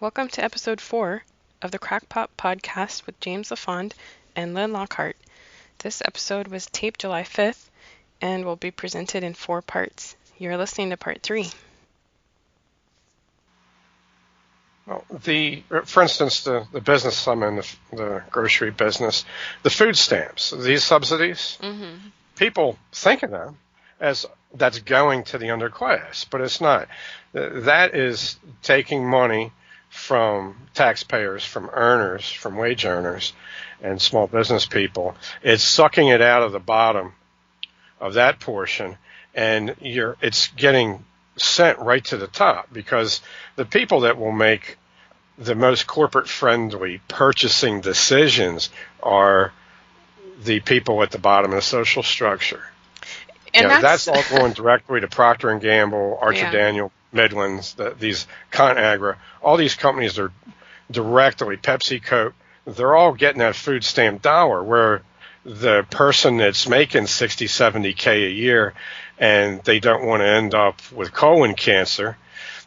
Welcome to episode 4 of the Crackpot podcast with James LaFond and Lynn Lockhart. This episode was taped July 5th and will be presented in 4 parts. You're listening to part 3. Well, for instance, the business I'm in, the grocery business, the food stamps, these subsidies, people think of them as that's going to the underclass, but it's not. That is taking money from taxpayers, from earners, from wage earners, and small business people. It's sucking it out of the bottom of that portion, and it's getting sent right to the top, because the people that will make the most corporate friendly purchasing decisions are the people at the bottom of the social structure. And that's all going directly to Procter & Gamble, Archer Daniel, Midlands, these ConAgra. All these companies are directly, Pepsi, Coke, they're all getting that food stamp dollar, where the person that's making 60, 70K a year and they don't want to end up with colon cancer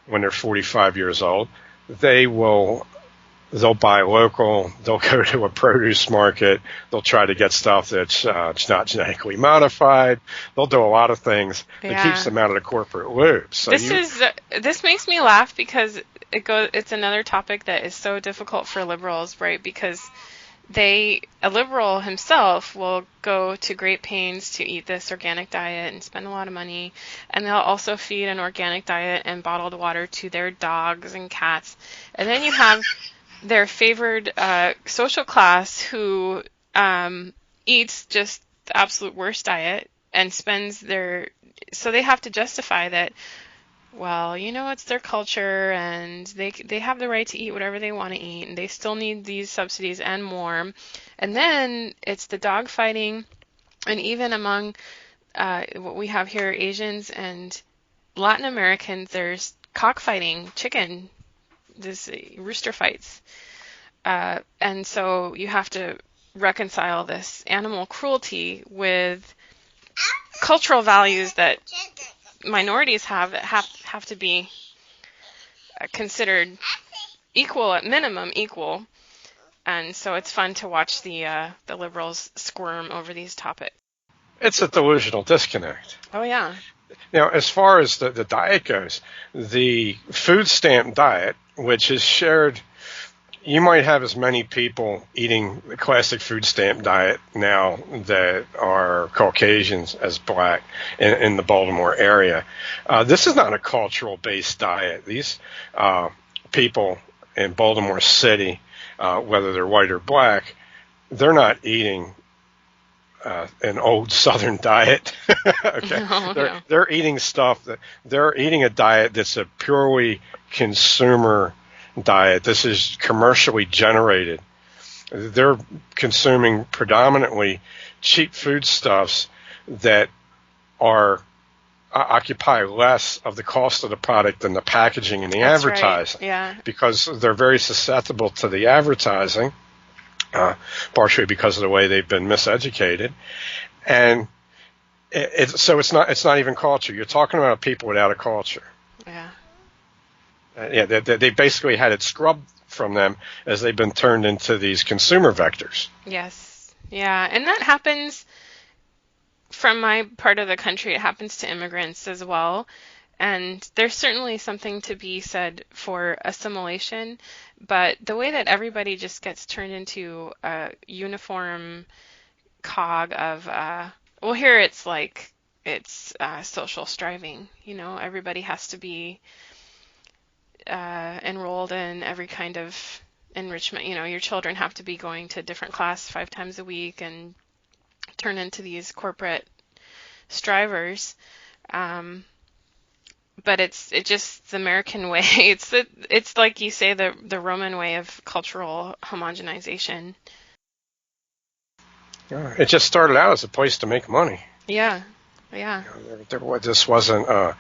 when they're 45 years old, they'll buy local, they'll go to a produce market, they'll try to get stuff that's not genetically modified, they'll do a lot of things that keeps them out of the corporate loop. So this makes me laugh, because it's another topic that is so difficult for liberals, right? Because a liberal himself will go to great pains to eat this organic diet and spend a lot of money, and they'll also feed an organic diet and bottled water to their dogs and cats. And then you have their favored social class who eats just the absolute worst diet and so they have to justify that, well, it's their culture and they have the right to eat whatever they want to eat, and they still need these subsidies and more. And then it's the dog fighting, and even among what we have here, Asians and Latin Americans, there's cockfighting, chicken, this rooster fights. And so you have to reconcile this animal cruelty with cultural values that minorities have to be considered equal, at minimum equal. And so it's fun to watch the liberals squirm over these topics. It's a delusional disconnect. Oh, yeah. As far as the diet goes, the food stamp diet, which is shared, you might have as many people eating the classic food stamp diet now that are Caucasians as black in the Baltimore area. This is not a cultural-based diet. These people in Baltimore City, whether they're white or black, they're not eating an old Southern diet. Okay, they're eating stuff they're eating a diet that's a purely consumer diet. This is commercially generated. They're consuming predominantly cheap foodstuffs that occupy less of the cost of the product than the packaging and the advertising. Right. Yeah. Because they're very susceptible to the advertising. Partially because of the way they've been miseducated, and it's not even culture. You're talking about people without a culture. Yeah. They basically had it scrubbed from them as they've been turned into these consumer vectors. Yes. Yeah, and that happens from my part of the country. It happens to immigrants as well. And there's certainly something to be said for assimilation, but the way that everybody just gets turned into a uniform cog of, here it's like it's social striving. Everybody has to be enrolled in every kind of enrichment. Your children have to be going to different class 5 times a week and turn into these corporate strivers. But it's just the American way. It's like you say, the Roman way of cultural homogenization. Yeah, it just started out as a place to make money. Yeah. This wasn't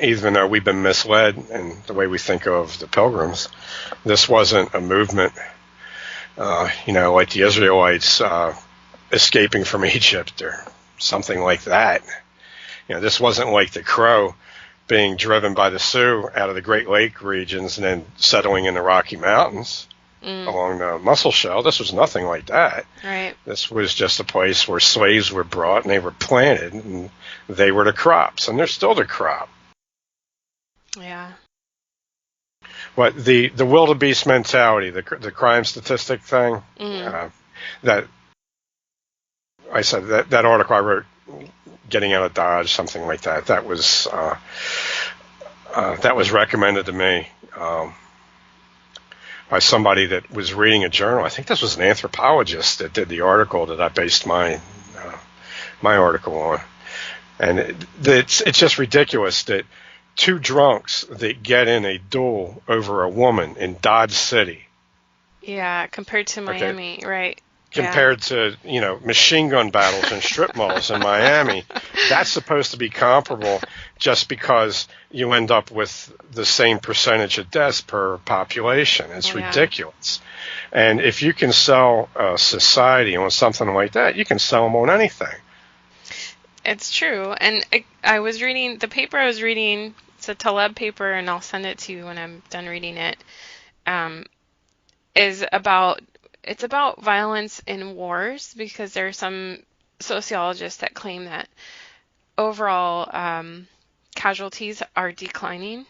even though we've been misled in the way we think of the Pilgrims, this wasn't a movement, like the Israelites escaping from Egypt or something like that. This wasn't like the Crow being driven by the Sioux out of the Great Lake regions and then settling in the Rocky Mountains along the Muscle Shell. This was nothing like that. Right. This was just a place where slaves were brought and they were planted, and they were the crops, and they're still the crop. Yeah. But the wildebeest mentality, the crime statistic thing, that I said that article I wrote, Getting Out of Dodge, something like that. That was recommended to me by somebody that was reading a journal. I think this was an anthropologist that did the article that I based my article on. And it's just ridiculous that two drunks that get in a duel over a woman in Dodge City. Yeah, compared to Miami, right. Compared to, machine gun battles and strip malls in Miami. That's supposed to be comparable just because you end up with the same percentage of deaths per population. It's ridiculous. And if you can sell a society on something like that, you can sell them on anything. It's true. And I was reading, the paper I was reading, it's a Taleb paper, and I'll send it to you when I'm done reading it, it's about violence in wars, because there are some sociologists that claim that overall casualties are declining.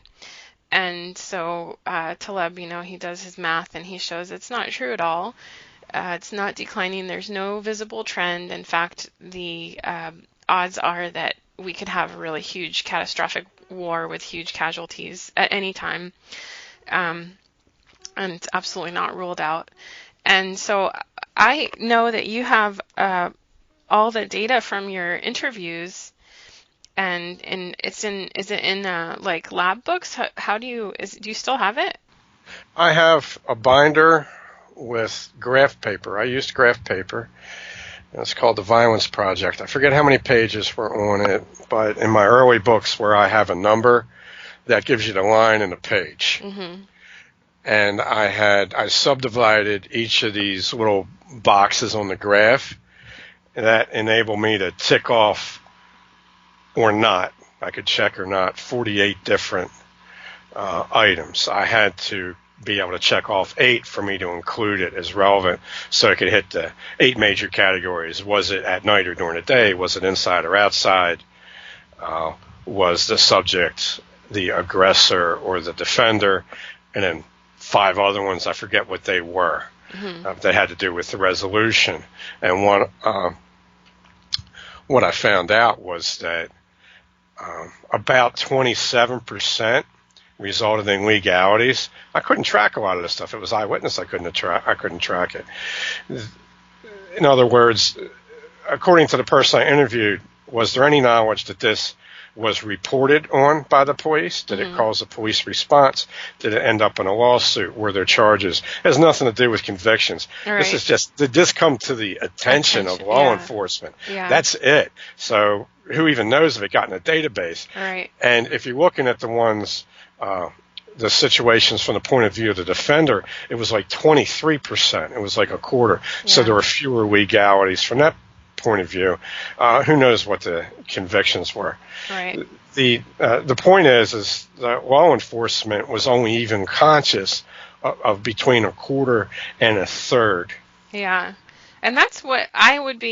And so Taleb, he does his math and he shows it's not true at all. It's not declining. There's no visible trend. In fact, the odds are that we could have a really huge catastrophic war with huge casualties at any time. And it's absolutely not ruled out. And so I know that you have all the data from your interviews, and is it in like lab books? How do you still have it? I have a binder with graph paper. I used graph paper. It's called the Violence Project. I forget how many pages were on it, but in my early books where I have a number, that gives you the line and the page. Mm-hmm. And I subdivided each of these little boxes on the graph, and that enabled me to tick off or not. I could check or not 48 different items. I had to be able to check off 8 for me to include it as relevant, so I could hit the 8 major categories. Was it at night or during the day? Was it inside or outside? Was the subject the aggressor or the defender? And then 5 other ones, I forget what they were. Mm-hmm. They had to do with the resolution. And what I found out was that about 27% resulted in legalities. I couldn't track a lot of this stuff. It was eyewitness. I couldn't track it. In other words, according to the person I interviewed, was there any knowledge that this was reported on by the police? Did it cause a police response? Did it end up in a lawsuit? Were there charges? It has nothing to do with convictions. Right. This is just, did this come to the attention of law enforcement? Yeah. That's it. So who even knows if it got in a database? Right. And if you're looking at the ones, the situations from the point of view of the defender, it was like 23%. It was like a quarter. Yeah. So there were fewer legalities from that point of view. Who knows what the convictions were? Right. The point is that law enforcement was only even conscious of between a quarter and a third. Yeah, and that's what I would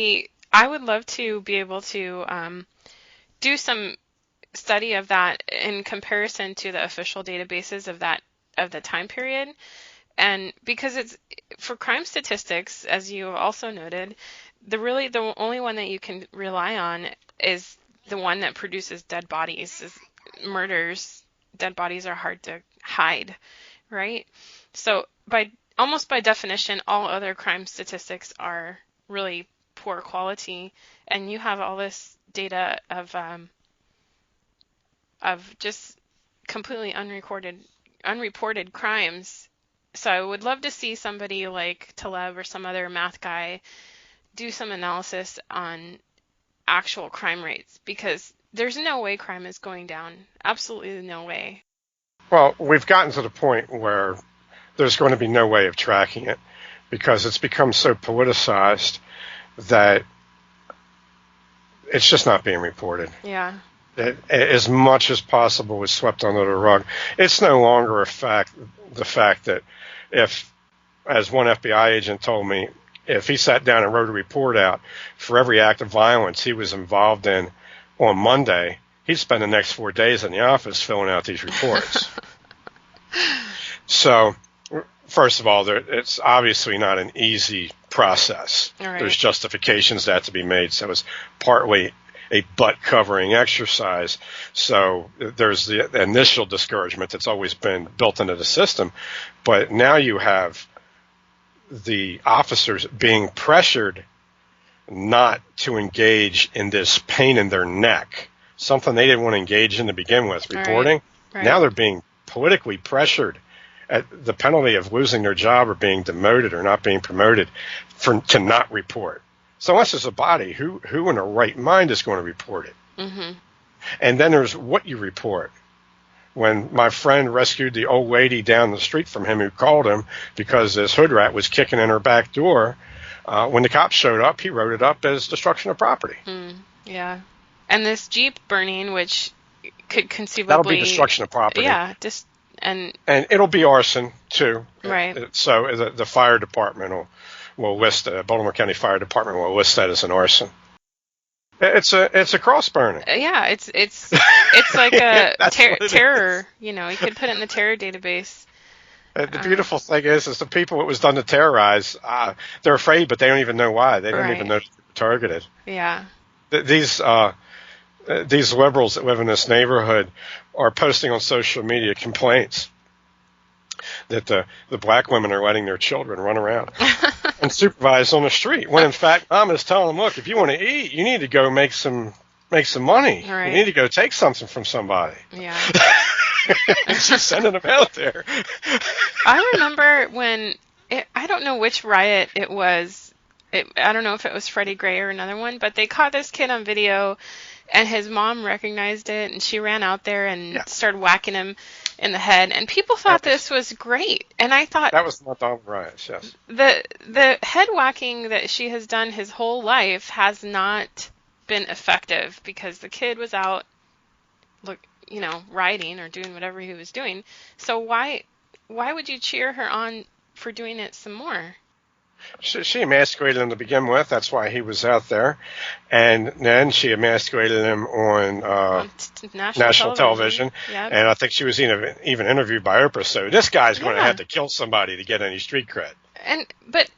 love to be able to do some study of that in comparison to the official databases of the time period. And because it's for crime statistics, as you also noted, the only one that you can rely on is the one that produces dead bodies. Murders, dead bodies are hard to hide, right? So almost by definition, all other crime statistics are really poor quality, and you have all this data of just completely unreported crimes. So I would love to see somebody like Taleb or some other math guy do some analysis on actual crime rates, because there's no way crime is going down. Absolutely no way. Well, we've gotten to the point where there's going to be no way of tracking it, because it's become so politicized that it's just not being reported. Yeah. as much as possible was swept under the rug. It's no longer the fact that if, as one FBI agent told me, if he sat down and wrote a report out for every act of violence he was involved in on Monday, he'd spend the next 4 days in the office filling out these reports. So, first of all, it's obviously not an easy process. Right. There's justifications that have to be made. So it's partly a butt-covering exercise. So there's the initial discouragement that's always been built into the system. But now you have the officers being pressured not to engage in this pain in their neck, something they didn't want to engage in to begin with, reporting. Right. Now they're being politically pressured at the penalty of losing their job or being demoted or not being promoted to not report. So unless there's a body, who in their right mind is going to report it? Mm-hmm. And then there's what you report. When my friend rescued the old lady down the street from him who called him because this hood rat was kicking in her back door, when the cops showed up, he wrote it up as destruction of property. Yeah. And this Jeep burning, which could conceivably... That'll be destruction of property. Yeah. And it'll be arson, too. Right. So the fire department will list it. Baltimore County Fire Department will list that as an arson. It's a cross burning. Yeah, it's like a terror. You know, you could put it in the terror database. The beautiful thing is the people it was done to terrorize, they're afraid, but they don't even know why. They don't even know they're targeted. Yeah. These liberals that live in this neighborhood are posting on social media complaints that the black women are letting their children run around and supervise on the street. When in fact, Mom is telling them, look, if you want to eat, you need to go make some money. Right. You need to go take something from somebody. Yeah. And she's sending them out there. I remember when, I don't know which riot it was. I don't know if it was Freddie Gray or another one, but they caught this kid on video, and his mom recognized it, and she ran out there and started whacking him in the head. And people thought this was great. And I thought... That was not the riots, yes. The head whacking that she has done his whole life has not been effective because the kid was out, riding or doing whatever he was doing. So why would you cheer her on for doing it some more? She emasculated him to begin with. That's why he was out there. And then she emasculated him on national television. Yep. And I think she was even interviewed by Oprah. So this guy's going to have to kill somebody to get any street cred. But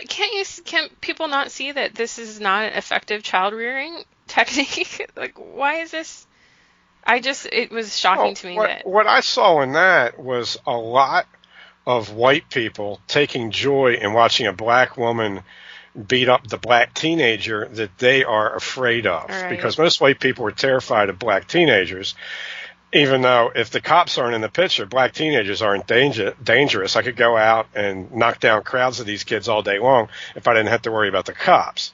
can't people not see that this is not an effective child rearing technique? Like, why is this? It was shocking to me what I saw in that was a lot of white people taking joy in watching a black woman beat up the black teenager that they are afraid of. Right. Because most white people are terrified of black teenagers, even though if the cops aren't in the picture, black teenagers aren't dangerous. I could go out and knock down crowds of these kids all day long if I didn't have to worry about the cops.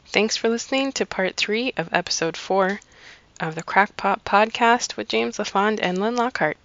Thanks for listening to part 3 of episode 4 of the Crackpot podcast with James LaFond and Lynn Lockhart.